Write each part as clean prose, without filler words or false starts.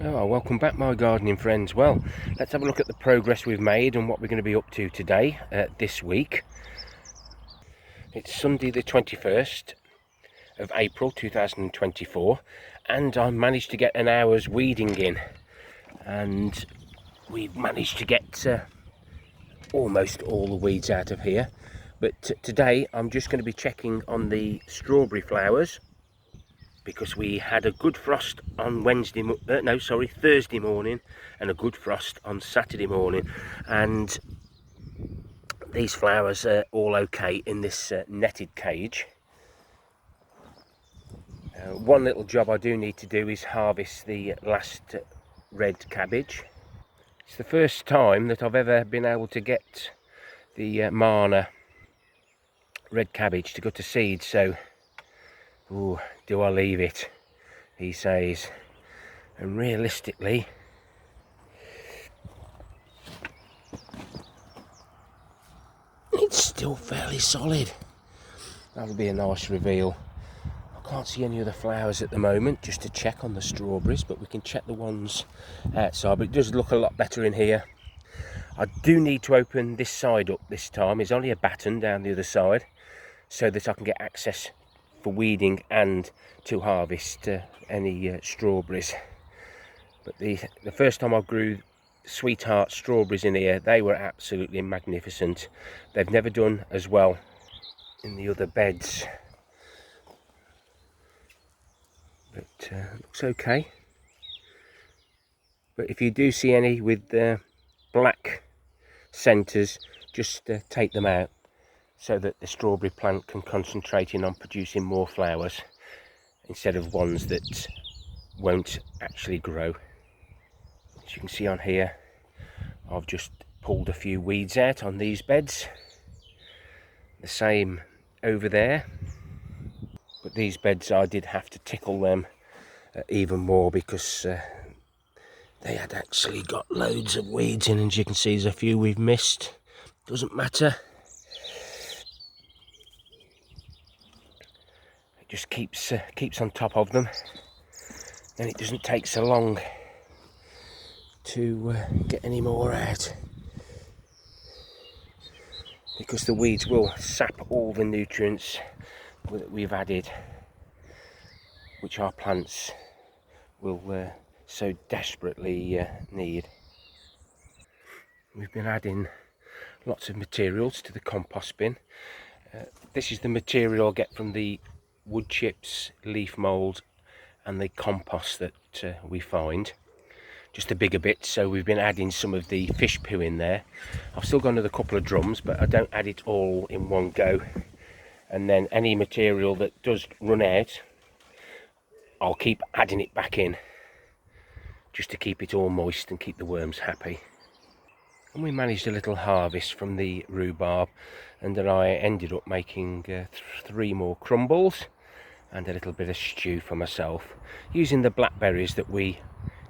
Oh, welcome back my gardening friends. Well, let's have a look at the progress we've made and what we're going to be up to today, this week. It's Sunday the 21st of April 2024 and I managed to get an hour's weeding in, and we've managed to get almost all the weeds out of here. But today I'm just going to be checking on the strawberry flowers, because we had a good frost on Thursday morning and a good frost on Saturday morning, and these flowers are all okay in this netted cage. One little job I do need to do is harvest the last red cabbage. It's the first time that I've ever been able to get the Mana red cabbage to go to seed, so do I leave it, he says. And realistically, it's still fairly solid. That'll be a nice reveal. I can't see any other flowers at the moment, just to check on the strawberries, but we can check the ones outside. But it does look a lot better in here. I do need to open this side up this time. There's only a batten down the other side, so that I can get access for weeding and to harvest any strawberries. But the first time I grew sweetheart strawberries in here, they were absolutely magnificent. They've never done as well in the other beds, but looks okay. But if you do see any with black centres, just take them out, so that the strawberry plant can concentrate in on producing more flowers instead of ones that won't actually grow. As you can see on here, I've just pulled a few weeds out on these beds. The same over there. But these beds, I did have to tickle them even more, because they had actually got loads of weeds in. As you can see, there's a few we've missed. Doesn't matter. Just keeps on top of them, then it doesn't take so long to get any more out, because the weeds will sap all the nutrients that we've added, which our plants will so desperately need. We've been adding lots of materials to the compost bin. This is the material I get from the wood chips, leaf mould and the compost that we find, just the bigger bits. So we've been adding some of the fish poo in there. I've still got another couple of drums, but I don't add it all in one go. And then any material that does run out, I'll keep adding it back in, just to keep it all moist and keep the worms happy. And we managed a little harvest from the rhubarb, and then I ended up making 3 more crumbles and a little bit of stew for myself, using the blackberries that we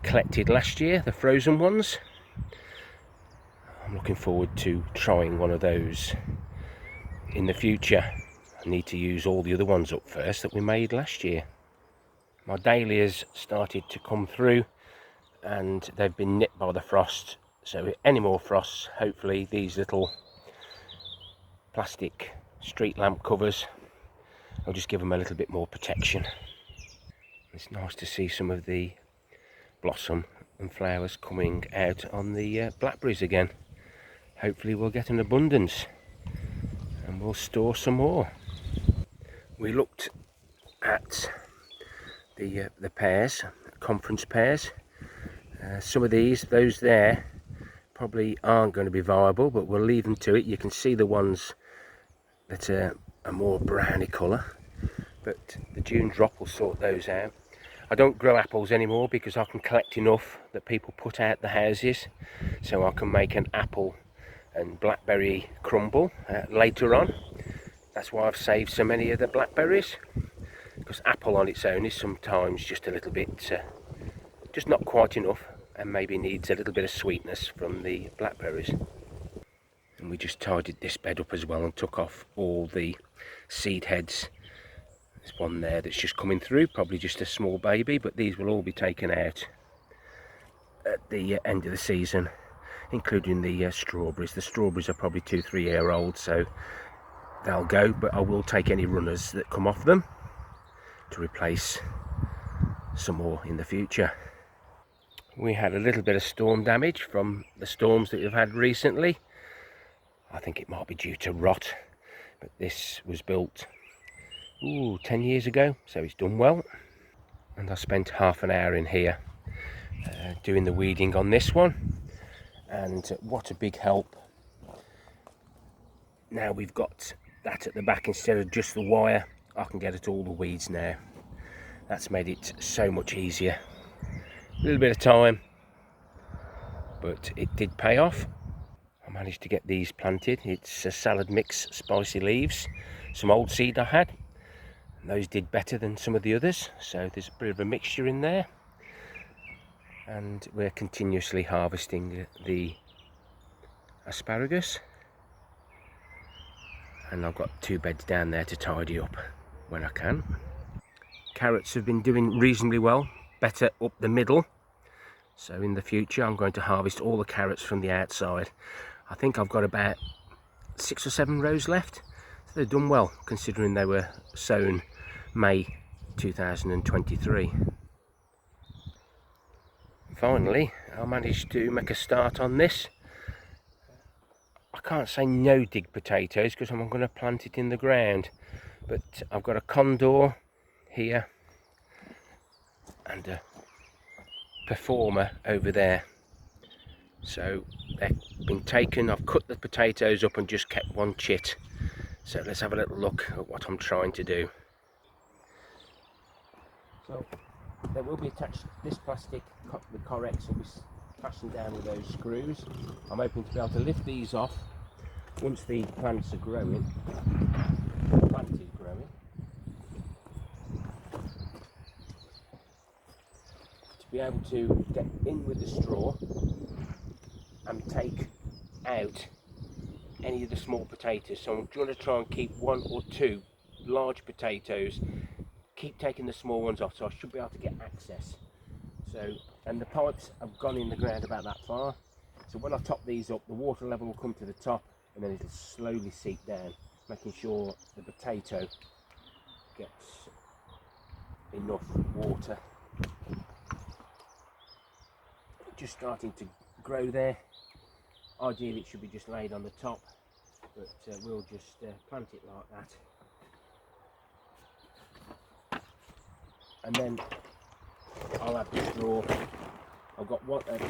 collected last year, the frozen ones. I'm looking forward to trying one of those in the future. I need to use all the other ones up first that we made last year. My dahlias started to come through, and they've been nipped by the frost. So any more frosts, hopefully these little plastic street lamp covers, I'll just give them a little bit more protection. It's nice to see some of the blossom and flowers coming out on the blackberries again. Hopefully we'll get an abundance and we'll store some more. We looked at the pears, conference pears. Some of those there probably aren't going to be viable, but we'll leave them to it. You can see the ones that are a more browny colour, but the June drop will sort those out. I don't grow apples anymore because I can collect enough that people put out the houses, so I can make an apple and blackberry crumble later on. That's why I've saved so many of the blackberries, because apple on its own is sometimes just a little bit just not quite enough, and maybe needs a little bit of sweetness from the blackberries. And we just tidied this bed up as well and took off all the seed heads. There's one there that's just coming through, probably just a small baby, but these will all be taken out at the end of the season, including the strawberries. The strawberries are probably 2-3 year old, so they'll go, but I will take any runners that come off them to replace some more in the future. We had a little bit of storm damage from the storms that we've had recently. I think it might be due to rot, but this was built 10 years ago, so it's done well. And I spent half an hour in here doing the weeding on this one, and what a big help. Now we've got that at the back instead of just the wire, I can get at all the weeds now. That's made it so much easier. A little bit of time, but it did pay off. I managed to get these planted. It's a salad mix, spicy leaves, some old seed I had, and those did better than some of the others, so there's a bit of a mixture in there. And we're continuously harvesting the asparagus, and I've got 2 beds down there to tidy up when I can. Carrots have been doing reasonably well, better up the middle, so in the future I'm going to harvest all the carrots from the outside. I think I've got about 6 or 7 rows left, so they've done well considering they were sown May 2023. Finally, I managed to make a start on this. I can't say Nodig potatoes because I'm going to plant it in the ground, but I've got a condor here and a performer over there, so they've been taken. I've cut the potatoes up and just kept one chit, so let's have a little look at what I'm trying to do. So they will be attached, this plastic, the Correx will be fastened down with those screws. I'm hoping to be able to lift these off once the plants are growing, the plant is growing, to be able to get in with the straw and take out any of the small potatoes. So I'm going to try and keep 1 or 2 large potatoes, keep taking the small ones off, so I should be able to get access. So, and the pipes have gone in the ground about that far, so when I top these up, the water level will come to the top and then it'll slowly seep down, making sure the potato gets enough water. Just starting to grow there. Ideally it should be just laid on the top, but we'll just plant it like that. And then I'll have the straw. I've got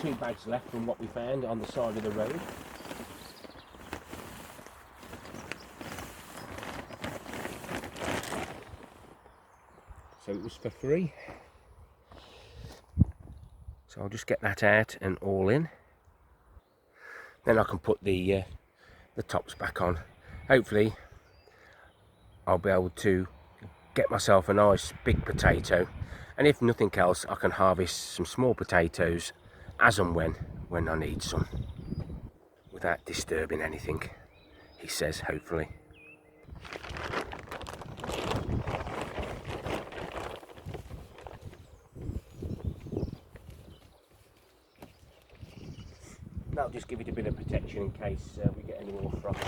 2 bags left from what we found on the side of the road. So it was for free. So I'll just get that out and all in. Then I can put the tops back on. Hopefully I'll be able to get myself a nice big potato, and if nothing else I can harvest some small potatoes as and when I need some, without disturbing anything, he says, hopefully. That'll just give it a bit of protection in case we get any more frost.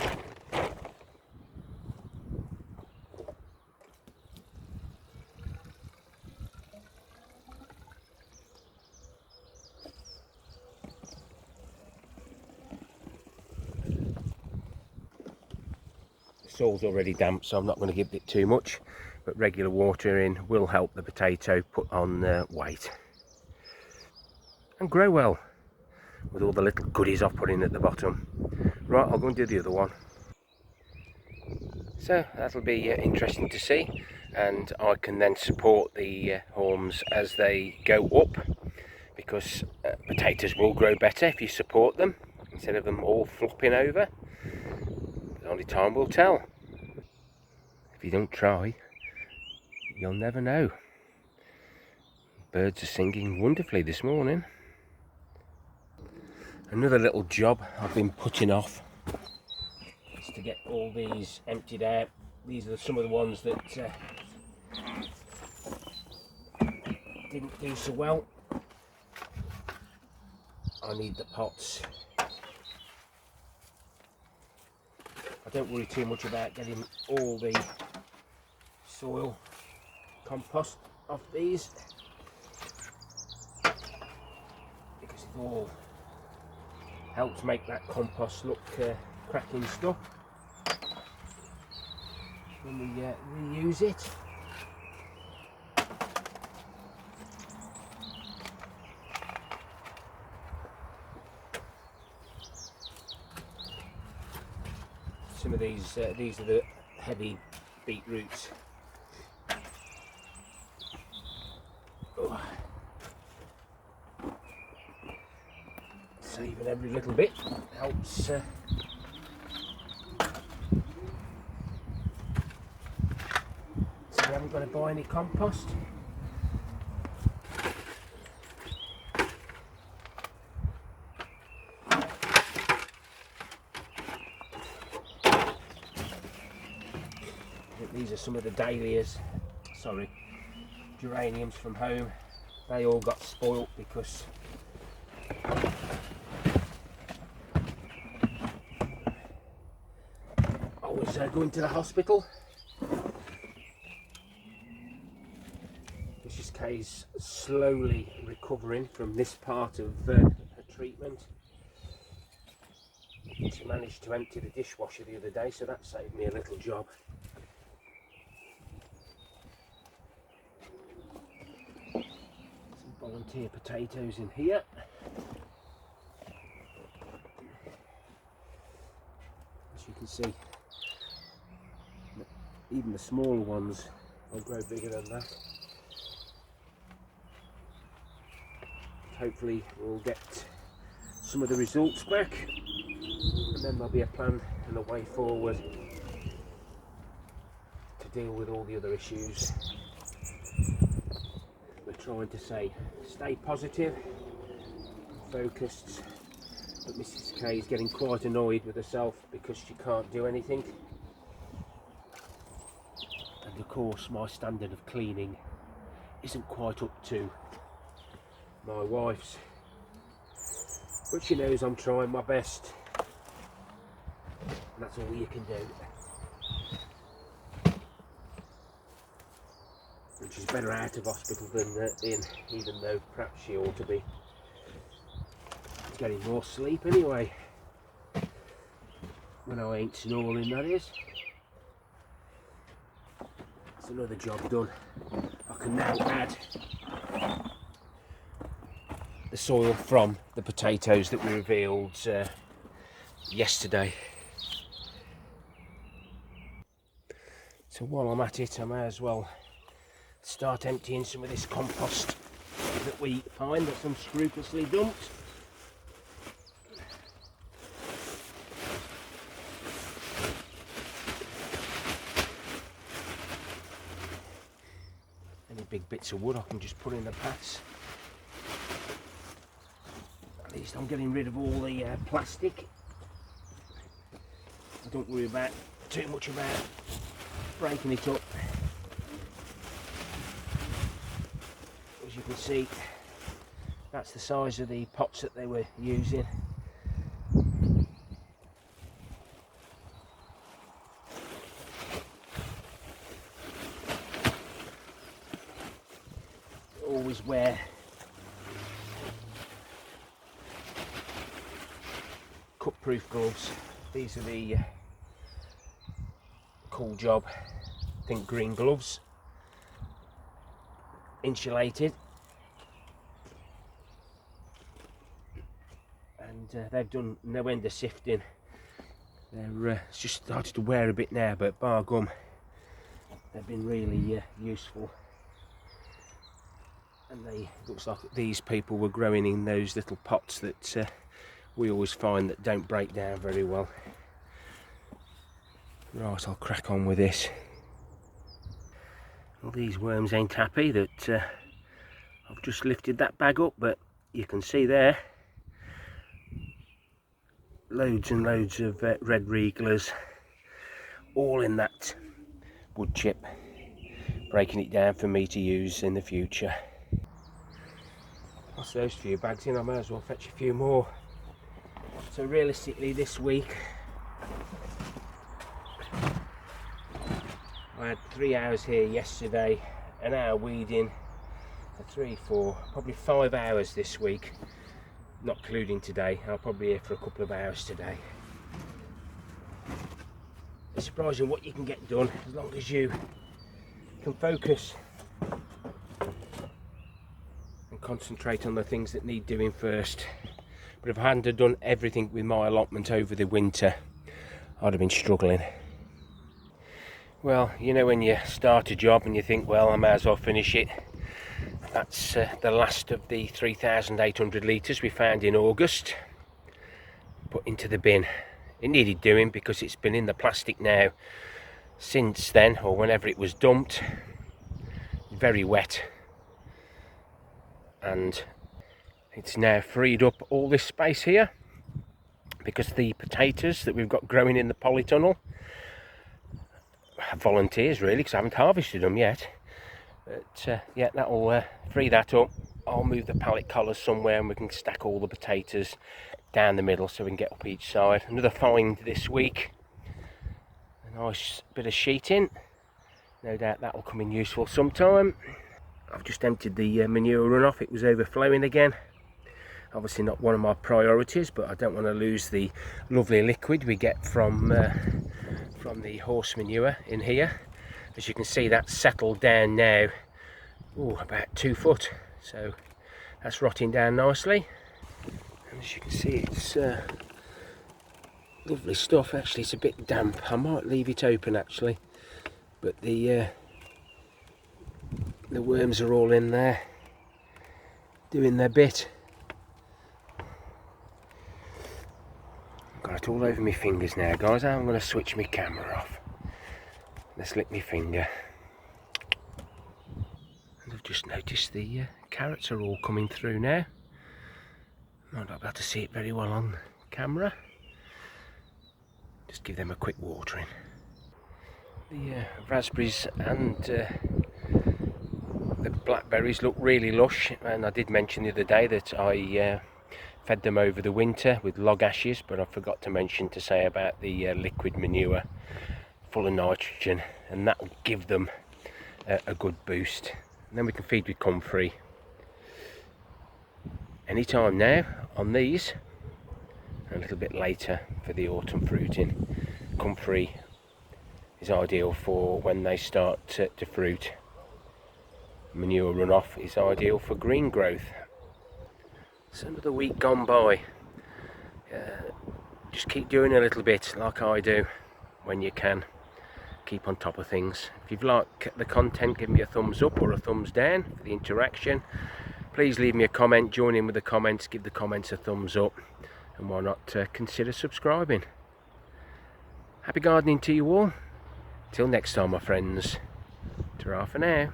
The soil's already damp, so I'm not going to give it too much, but regular watering will help the potato put on weight and grow well, with all the little goodies I've put in at the bottom. Right, I'll go and do the other one. So that'll be interesting to see, and I can then support the haulms as they go up, because potatoes will grow better if you support them instead of them all flopping over. But only time will tell. If you don't try, you'll never know. Birds are singing wonderfully this morning. Another little job I've been putting off is to get all these emptied out. These are some of the ones that didn't do so well. I need the pots. I don't worry too much about getting all the soil compost off these, because it all helps make that compost look cracking stuff when we reuse it. Some of these are the heavy beetroots. Oh. Saving every little bit helps. So we haven't got to buy any compost. These are some of the dahlias, geraniums from home. They all got spoilt because I was going to the hospital. Mrs. Kay's slowly recovering from this part of her treatment. She managed to empty the dishwasher the other day, so that saved me a little job. Volunteer potatoes in here. As you can see, even the smaller ones will grow bigger than that. Hopefully we'll get some of the results back, and then there'll be a plan and a way forward to deal with all the other issues. We're trying to stay positive and focused, but Mrs. K is getting quite annoyed with herself because she can't do anything, and of course my standard of cleaning isn't quite up to my wife's, but she knows I'm trying my best, and that's all you can do. And she's better out of hospital than in, even though perhaps she ought to be getting more sleep anyway, when I ain't snoring, that is. It's another job done. I can now add the soil from the potatoes that we revealed yesterday. So while I'm at it, I may as well start emptying some of this compost that we find that's unscrupulously dumped. Any big bits of wood I can just put in the paths. At least I'm getting rid of all the plastic. I don't worry too much about breaking it up. As you can see, that's the size of the pots that they were using. Always wear cut-proof gloves. These are the Cool Job, I think, green gloves, insulated, and they've done no end of sifting. They're it's just started to wear a bit now, but bar gum, they've been really useful. And looks like these people were growing in those little pots that we always find that don't break down very well. Right, I'll crack on with this. Well, these worms ain't happy that I've just lifted that bag up, but you can see there loads and loads of red regulars, all in that wood chip, breaking it down for me to use in the future. That's those few bags in, I may as well fetch a few more. So realistically this week I had 3 hours here yesterday, an hour weeding, for 3, 4, probably 5 hours this week, not including today. I'll probably be here for a couple of hours today. It's surprising what you can get done as long as you can focus and concentrate on the things that need doing first. But if I hadn't done everything with my allotment over the winter, I'd have been struggling. Well, you know when you start a job and you think, well, I may as well finish it. That's the last of the 3,800 litres we found in August, put into the bin. It needed doing because it's been in the plastic now since then, or whenever it was dumped. Very wet, and it's now freed up all this space here because the potatoes that we've got growing in the polytunnel have volunteers really, because I haven't harvested them yet. But yeah, that'll free that up. I'll move the pallet collars somewhere and we can stack all the potatoes down the middle so we can get up each side. Another find this week, a nice bit of sheeting. No doubt that will come in useful sometime. I've just emptied the manure runoff. It was overflowing again. Obviously not one of my priorities, but I don't want to lose the lovely liquid we get from the horse manure in here. As you can see, that's settled down now, about 2 foot. So that's rotting down nicely. And as you can see, it's lovely stuff. Actually, it's a bit damp. I might leave it open actually, but the worms are all in there doing their bit. I've got it all over my fingers now, guys. I'm going to switch my camera off. Let's lick my finger. And I've just noticed the carrots are all coming through now. Might not be able to see it very well on camera. Just give them a quick watering. The raspberries and the blackberries look really lush, and I did mention the other day that I fed them over the winter with log ashes, but I forgot to mention to say about the liquid manure full of nitrogen, and that will give them a good boost. And then we can feed with comfrey anytime now on these, and a little bit later for the autumn fruiting. Comfrey is ideal for when they start to fruit. Manure runoff is ideal for green growth. So another week gone by. Just keep doing a little bit like I do when you can. Keep on top of things. If you've liked the content, give me a thumbs up or a thumbs down for the interaction. Please leave me a comment, join in with the comments, give the comments a thumbs up, and why not consider subscribing. Happy gardening to you all. Till next time, my friends. Ta-ra for now.